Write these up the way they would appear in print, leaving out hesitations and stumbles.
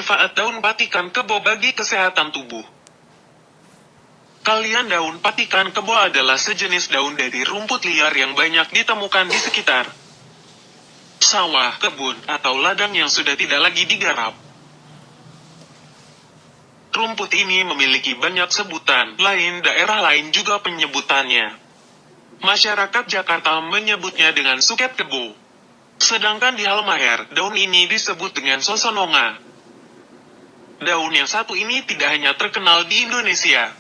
Manfaat daun patikan kebo bagi kesehatan tubuh. Kalian daun patikan kebo adalah sejenis daun dari rumput liar yang banyak ditemukan di sekitar sawah, kebun, atau ladang yang sudah tidak lagi digarap. Rumput ini memiliki banyak sebutan, lain daerah lain juga penyebutannya. Masyarakat Jakarta menyebutnya dengan suket kebo. Sedangkan di Halmahera, daun ini disebut dengan sosononga. Daun yang satu ini tidak hanya terkenal di Indonesia,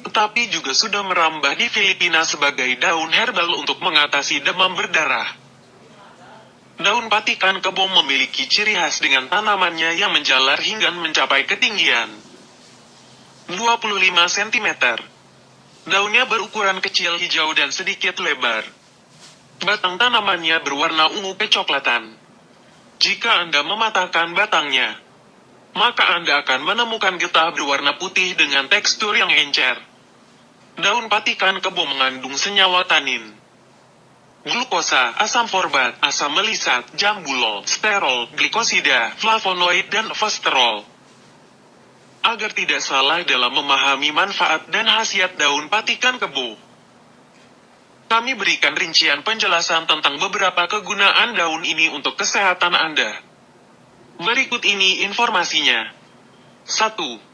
tetapi juga sudah merambah di Filipina sebagai daun herbal untuk mengatasi demam berdarah. Daun patikan kebo memiliki ciri khas dengan tanamannya yang menjalar hingga mencapai ketinggian 25 cm. Daunnya berukuran kecil hijau dan sedikit lebar. Batang tanamannya berwarna ungu kecoklatan. Jika Anda mematahkan batangnya, maka Anda akan menemukan getah berwarna putih dengan tekstur yang encer. Daun patikan kebo mengandung senyawa tanin, glukosa, asam forbat, asam melisat, jambulol, sterol, glikosida, flavonoid, dan fosterol. Agar tidak salah dalam memahami manfaat dan khasiat daun patikan kebo, kami berikan rincian penjelasan tentang beberapa kegunaan daun ini untuk kesehatan Anda. Berikut ini informasinya. 1.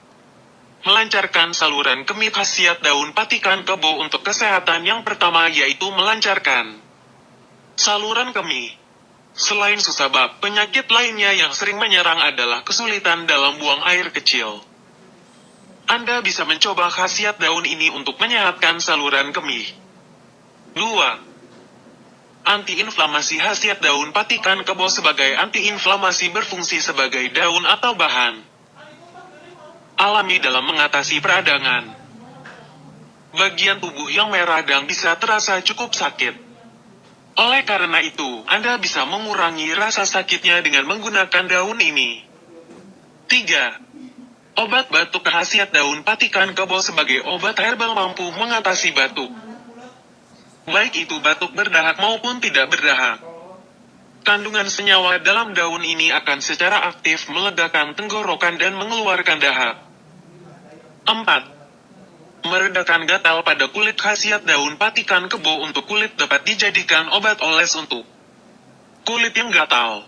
Melancarkan saluran kemih. Khasiat daun patikan kebo untuk kesehatan yang pertama yaitu melancarkan saluran kemih. Selain susah bab, penyakit lainnya yang sering menyerang adalah kesulitan dalam buang air kecil. Anda bisa mencoba khasiat daun ini untuk menyehatkan saluran kemih. 2. Antiinflamasi. Khasiat daun patikan kebo sebagai antiinflamasi berfungsi sebagai daun atau bahan alami dalam mengatasi peradangan. Bagian tubuh yang merah dan bisa terasa cukup sakit. Oleh karena itu, Anda bisa mengurangi rasa sakitnya dengan menggunakan daun ini. 3. Obat batuk. Khasiat daun patikan kebo sebagai obat herbal mampu mengatasi batuk, baik itu batuk berdahak maupun tidak berdahak. Kandungan senyawa dalam daun ini akan secara aktif melegakan tenggorokan dan mengeluarkan dahak. 4. Meredakan gatal pada kulit. Khasiat daun patikan kebo untuk kulit dapat dijadikan obat oles untuk kulit yang gatal.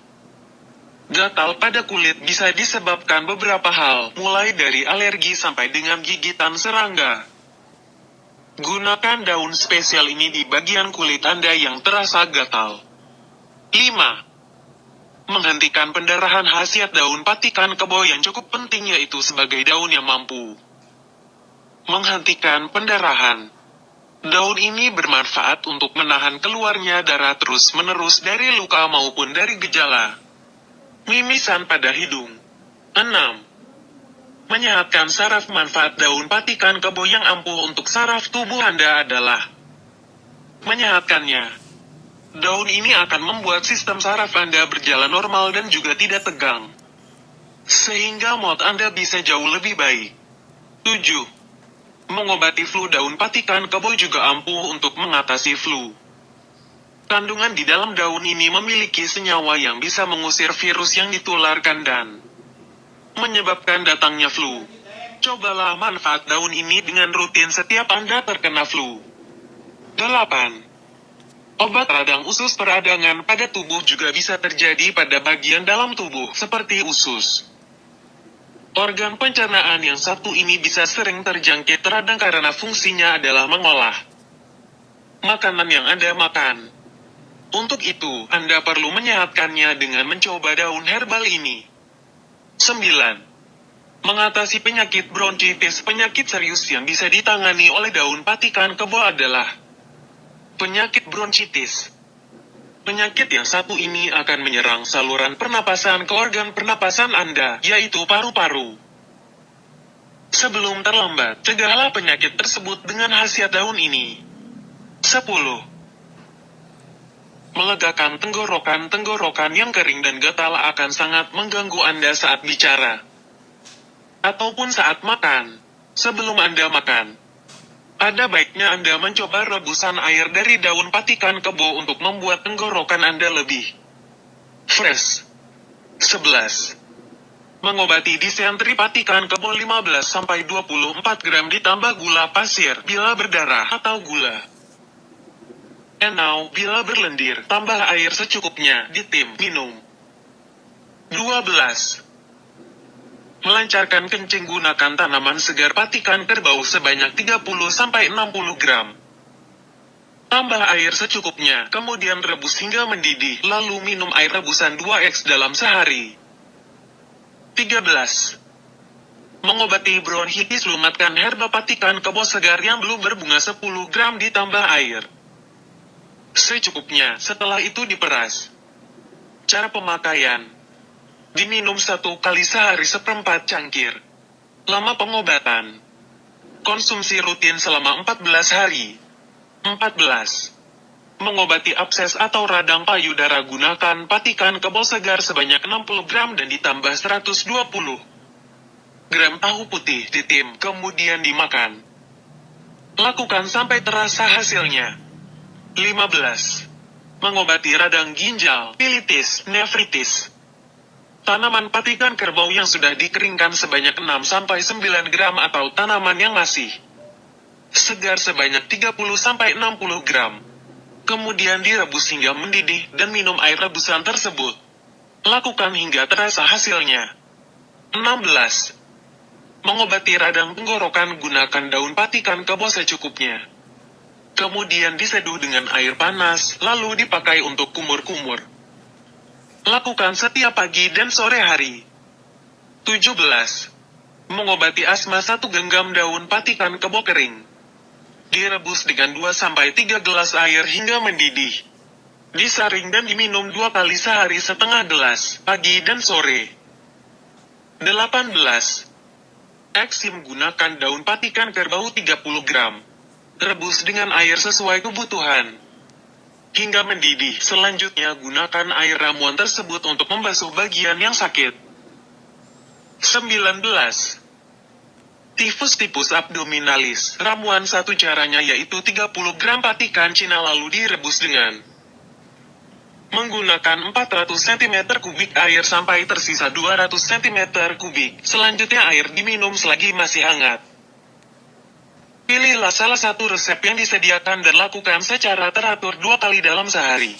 Gatal pada kulit bisa disebabkan beberapa hal, mulai dari alergi sampai dengan gigitan serangga. Gunakan daun spesial ini di bagian kulit Anda yang terasa gatal. 5. Menghentikan pendarahan. Khasiat daun patikan kebo yang cukup penting yaitu sebagai daun yang mampu menghentikan pendarahan. Daun ini bermanfaat untuk menahan keluarnya darah terus-menerus dari luka maupun dari gejala mimisan pada hidung. 6. Menyehatkan saraf. Manfaat daun patikan kebo yang ampuh untuk saraf tubuh Anda adalah menyehatkannya. Daun ini akan membuat sistem saraf Anda berjalan normal dan juga tidak tegang, sehingga mood Anda bisa jauh lebih baik. 7. Mengobati flu. Daun patikan kebo juga ampuh untuk mengatasi flu. Kandungan di dalam daun ini memiliki senyawa yang bisa mengusir virus yang ditularkan dan menyebabkan datangnya flu. Cobalah manfaat daun ini dengan rutin setiap Anda terkena flu. 8. Obat radang usus. Peradangan pada tubuh juga bisa terjadi pada bagian dalam tubuh, seperti usus. Organ pencernaan yang satu ini bisa sering terjangkit radang karena fungsinya adalah mengolah makanan yang Anda makan. Untuk itu, Anda perlu menyehatkannya dengan mencoba daun herbal ini. 9. Mengatasi penyakit bronkitis. Penyakit serius yang bisa ditangani oleh daun patikan kebo adalah penyakit bronkitis. Penyakit yang satu ini akan menyerang saluran pernapasan ke organ pernapasan Anda, yaitu paru-paru. Sebelum terlambat, cegahlah penyakit tersebut dengan khasiat daun ini. 10. Melegakan tenggorokan. Tenggorokan yang kering dan gatal akan sangat mengganggu Anda saat bicara ataupun saat makan. Sebelum Anda makan, ada baiknya Anda mencoba rebusan air dari daun patikan kebo untuk membuat tenggorokan Anda lebih fresh. 11. Mengobati disentri, patikan kebo 15-24 gram ditambah gula pasir bila berdarah atau gula. Enau bila berlendir, tambah air secukupnya, ditim, minum. 12. Melancarkan kencing, gunakan tanaman segar, patikan kerbau sebanyak 30-60 gram. Tambah air secukupnya, kemudian rebus hingga mendidih, lalu minum air rebusan 2x dalam sehari. 13. Mengobati bronkitis, lumatkan herba, patikan kebo segar yang belum berbunga 10 gram ditambah air secukupnya, setelah itu diperas. Cara pemakaian: diminum 1 kali sehari seperempat cangkir. Lama pengobatan: konsumsi rutin selama 14 hari. 14. Mengobati abses atau radang payudara, gunakan patikan kebo segar sebanyak 60 gram dan ditambah 120 gram tahu putih, ditim, kemudian dimakan. Lakukan sampai terasa hasilnya. 15. Mengobati radang ginjal, pilitis, nefritis. Tanaman patikan kerbau yang sudah dikeringkan sebanyak 6-9 gram atau tanaman yang masih segar sebanyak 30-60 gram. Kemudian direbus hingga mendidih dan minum air rebusan tersebut. Lakukan hingga terasa hasilnya. 16. Mengobati radang tenggorokan, gunakan daun patikan kebo secukupnya. Kemudian diseduh dengan air panas, lalu dipakai untuk kumur-kumur. Lakukan setiap pagi dan sore hari. 17. Mengobati asma, 1 genggam daun patikan kebo kering. Direbus dengan 2-3 gelas air hingga mendidih. Disaring dan diminum 2 kali sehari setengah gelas, pagi dan sore. 18. Eksim, gunakan daun patikan kerbau 30 gram. Rebus dengan air sesuai kebutuhan hingga mendidih. Selanjutnya gunakan air ramuan tersebut untuk membasuh bagian yang sakit. 19. Tifus abdominalis, ramuan 1 caranya yaitu 30 gram patikan Cina lalu direbus dengan menggunakan 400 cm kubik air sampai tersisa 200 cm kubik. Selanjutnya air diminum selagi masih hangat. Pilihlah salah satu resep yang disediakan dan lakukan secara teratur 2 kali dalam sehari.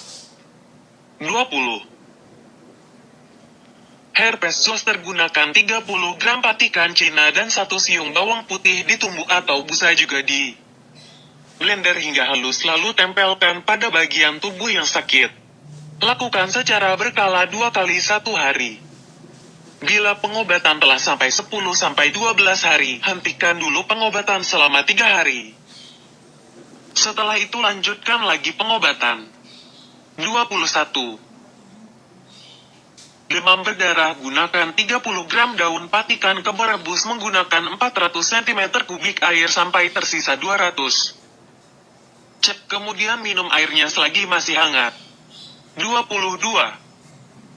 20. Herpes zoster, gunakan 30 gram patikan Cina dan 1 siung bawang putih ditumbuk atau busa juga di blender hingga halus lalu tempelkan pada bagian tubuh yang sakit. Lakukan secara berkala 2 kali 1 hari. Bila pengobatan telah sampai 10-12 hari, hentikan dulu pengobatan selama 3 hari. Setelah itu lanjutkan lagi pengobatan. 21. Demam berdarah, gunakan 30 gram daun patikan kebo, rebus menggunakan 400 cm kubik air sampai tersisa 200. Cek, kemudian minum airnya selagi masih hangat. 22.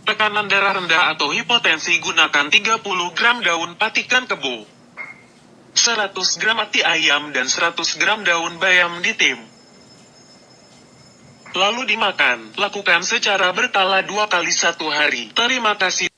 Tekanan darah rendah atau hipotensi, gunakan 30 gram daun patikan kebo, 100 gram ati ayam dan 100 gram daun bayam ditim. Lalu dimakan. Lakukan secara berkala 2 kali 1 hari. Terima kasih.